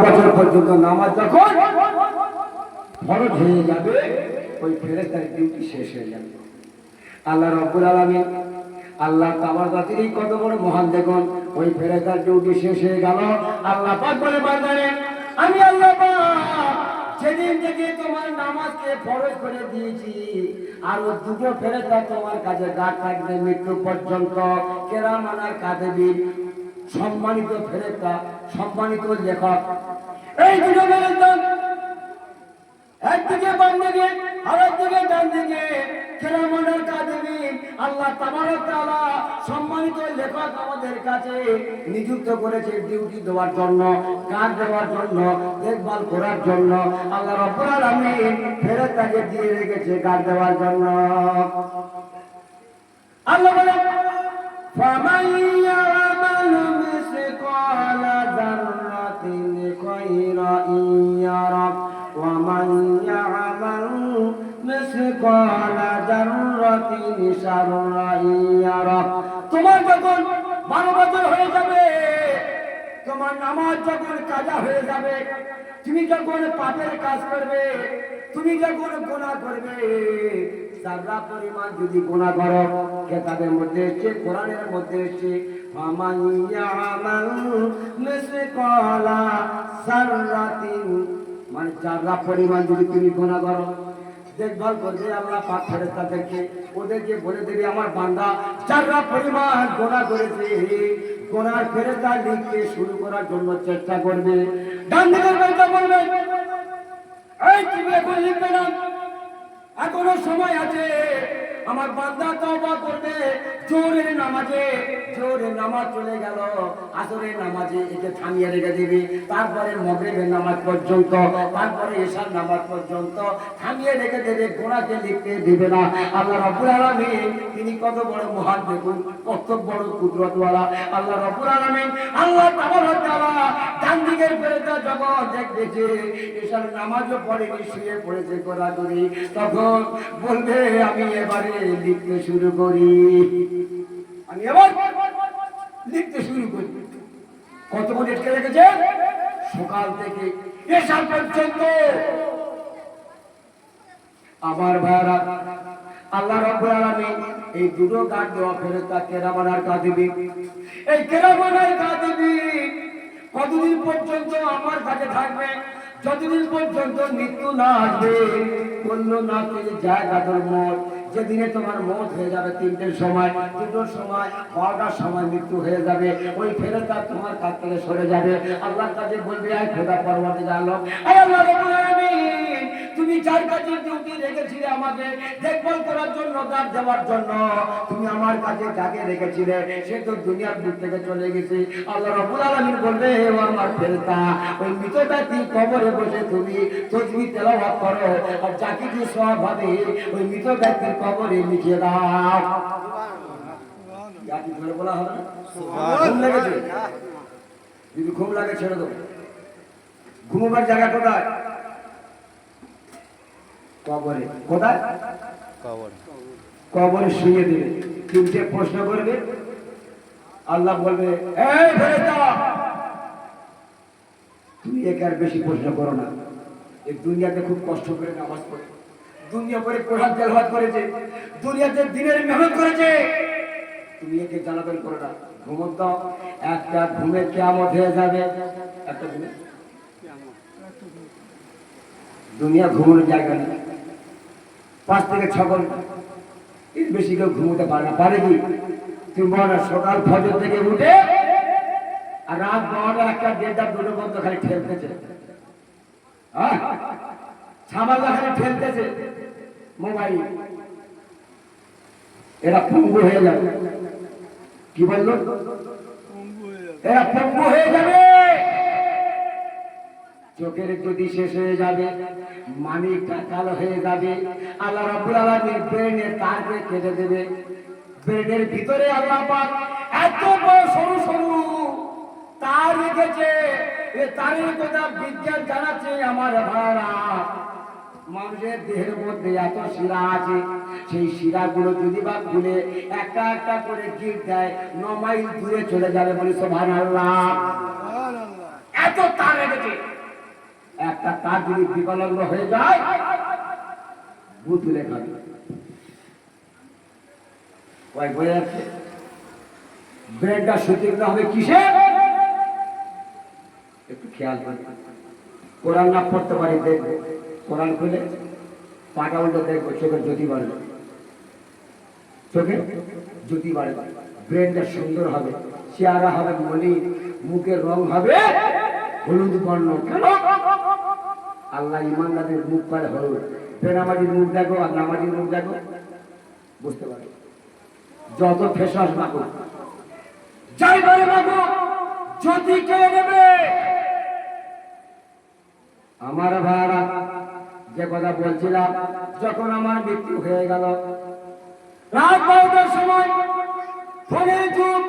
বছর পর্যন্ত নামাজ যখন ফরজ হয়ে যাবে ওই ফেরেশতার ডিউটি শেষ হয়ে যাবে। আল্লাহ রাব্বুল আলামিন আল্লাহ তাবারকাতের এই কত বড় মহান দেখুন, ওই ফেরেশতার ডিউটি শেষ হয়ে গেল। আল্লাহ পাক বলে বান্দারে আমি আল্লাহ পাক যেদিন থেকে তোমার নামাজকে ফরজ করে দিয়েছি আর ও দুটো ফেরেশতা তোমার কাছে গার্ড থাকবে মৃত্যু পর্যন্ত। কেরামানার কাতিবিন, সম্মানিত ফেরেশতা, সম্মানিত লেখক। এই দুটো ফেরেশতা একদিকে বাম দিকে আর একদিকে ডান দিকে কেরামানার কাতিবিন। আল্লাহ তাবারক তাআলা সম্মানিত লেখক আমাদের কাছে নিযুক্ত করেছে ডিউটি দেওয়ার জন্য, কাজ দেওয়ার জন্য, দেখভাল করার জন্য। আল্লাহ রাব্বুল আলামিন ফেরেশতাকে দিয়ে রেখেছে কাজ দেওয়ার জন্য। আল্লাহ বলে ফামান ইয়ামালু মিসকালা যাররাতিন খায়রান ইয়ারা ওয়া মান ইয়ামালু মিসকালা যাররাতিন শাররান ইয়ারা। তোমার যখন 12 বছর হয়ে যাবে, তোমার নামাজ যখন কাজা হয়ে যাবে, তুমি যখন পাপের কাজ করবে, তুমি যখন গুনাহ করবে, যারা পরিমাণ যদি গুনাহ করো, কিতাবের মধ্যে এসেছে, কোরআনের মধ্যে এসেছে ফামান ইয়ামাল মিসকালা যাররাতিন, মানে যারা পরিমাণ যদি তুমি গুনাহ করো, দেখভাল করবে আল্লাহ পাক ফেরেশতাদেরকে, ওদেরকে বলে দেবে আমার বান্দা যারা পরিমাণ গুনাহ করেছে, গুনার ফেরেশতা লিখতে শুরু করার জন্য চেষ্টা করবে। ডান দিকের ফেরেশতা বলবে এই তুমি এখন লিখবে না, এখনো সময় আছে। আমার বান্দা তওবা করবে জোহরের নামাজে, জোহরের নামাজ চলে গেল, আসরের নামাজে একে থামিয়ে রেখে দিবি, তারপরে মাগরিবের নামাজ পর্যন্ত, তারপরে এশার নামাজ পর্যন্ত থামিয়ে রেখে দেবে, গুনাহকে লিখতে দিবে না। আল্লাহ রাব্বুল আলামিন তিনি কত বড় মহান দেখুন, কত বড় কুদরতওয়ালা আল্লাহ রাব্বুল আলামিন। আল্লাহ তাবারক তাআলা ডান দিকের ফেরেশতা যখন দেখবে যে এশার নামাজও পড়েনি, শুয়ে পড়েছে গোড়াগড়ি, তখন বলবে আমি এবারে লিখতে শুরু করি, আমি এবার লিখতে শুরু করি। কতক্ষণ আটকে রেখেছে? সকাল থেকে এশা পর্যন্ত। আমার ভাইরা, আল্লাহ রাব্বুল আলামিন এই দুটো গার্ড দেওয়া ফেরেশতা কেরামান আর কাতিবিন, এই কেরামান আর কাতিবিন কতদিন পর্যন্ত আমার কাছে থাকবে? যতদিন পর্যন্ত মৃত্যু না আসবে। বললো না তুই জায়গাটার মত, যেদিনে তোমার মত হয়ে যাবে 3টের সময়, 2টোর সময়, 12টার সময় মৃত্যু হয়ে যাবে, ওই ফেরেশতা তোমার কাছ থেকে সরে যাবে। আল্লাহর কাছে বলবে আয় খোদা পরওয়ারদিগার আলম, আয় আল্লাহ রাব্বুল আলামিন, তুমি যার কাছে ডিউটি রেখেছিলে আমাকে দেখভাল করার জন্য, গার্ড দেওয়ার জন্য, তুমি আমার কাছে যাকে রেখেছিলে সে তো দুনিয়ার বুক থেকে চলে গেছে। আল্লাহ রাব্বুল আলামিন বলবে ও আমার ফেরেশতা, ওই মৃত ব্যক্তি কবরে বসে তুমি তাসবিহ তেলাওয়াত করো, আর যা কিছু সওয়াব হবে ওই মৃত ব্যক্তির কবরে লিখে দাও। কি করে বলা হবে? ঘুম লেগেছে? যদি ঘুম লাগে ছেড়ে দেবো। ঘুমোবার জায়গা কোথায়? কবরে। কোথায়? কবরে শুয়ে দেবে। 3টে প্রশ্ন করবে, আল্লাহ বলবে এই ফেরেশতা তুমি একার বেশি প্রশ্ন করো না, এই দুনিয়াতে খুব কষ্ট করে নামাজ পড়ে, দুনিয়া করে কোরআন তেলাওয়াত করেছে, দুনিয়াতে দিনের মেহনত করেছে, তুমি একে জ্বালাতন করো না, ঘুমোত দাও। একটা ঘুমে কিয়ামত হয়ে যাবে, একটা ঘুমে দুনিয়া ঘুমানোর জায়গা নেই। 5 থেকে 6 ঘন্টা, এর বেশি কেউ ঘুমোতে পারে না। পারে কি? তুমি বলো সকাল ফজর থেকে উঠে আর রাত 12টা, 1টা, 1:30, 2টো পর্যন্ত খালি ঠেলতেছে, হ্যাঁ ছামাল্লা খালি ঠেলতেছে মোবাইল, এরা পঙ্গু হয়ে যাবে। কি বললো? এরা পঙ্গু হয়ে যাবে। চোখের যদি শেষ হয়ে যাবে, মানিকটা কালো হয়ে যাবে। আল্লাহ রাব্বুল আলামিন ব্রেনের তারকে কেটে দেবে। ব্রেনের ভিতরে আল্লাহ পাক এত বড় সরু সরু তার রেখেছে, এই তারের কথা বিজ্ঞান জানাচ্ছে আমার ভাইরা। মানুষের দেহের মধ্যে এত শিরা আছে, সেই শিরাগুলো যদি বা খুলে একটা একটা করে গিট দেয় 9 মাইল দূরে চলে যাবে। বলি সুবহানাল্লাহ। এত এত তার রেখেছে, একটা তার যদি বিকলাঙ্গ হয়ে যায় বুতুলে খাবে। কয়েক বয়ে যাচ্ছে ব্রেনটা সঠিক হবে কিসে, একটু খেয়াল করে। কোরআন না পড়তে পারি দেখবো, কোরআন খুলে পাটা উল্টো দেখবো, চোখের জ্যোতি বাড়বে, চোখে জ্যোতি বাড়বে, ব্রেনটা সুন্দর হবে, চেহারা হবে মলি, মুখের রং হবে হলুদ বর্ণ। কেন? আল্লাহ ইমানদারের মুখ করে হলুদ। বেনামাজির মুখ দেখো আর নামাজির মুখ দেখো, বুঝতে পারো। যত ফেসাস মাখো, যাই বারে মাখো, জ্যোতি কে নেবে? আমার ভাড়া যে কথা বলছিলাম, যখন আমার মৃত্যু হয়ে গেল রাত 12টার সময় ফোনের যুগ,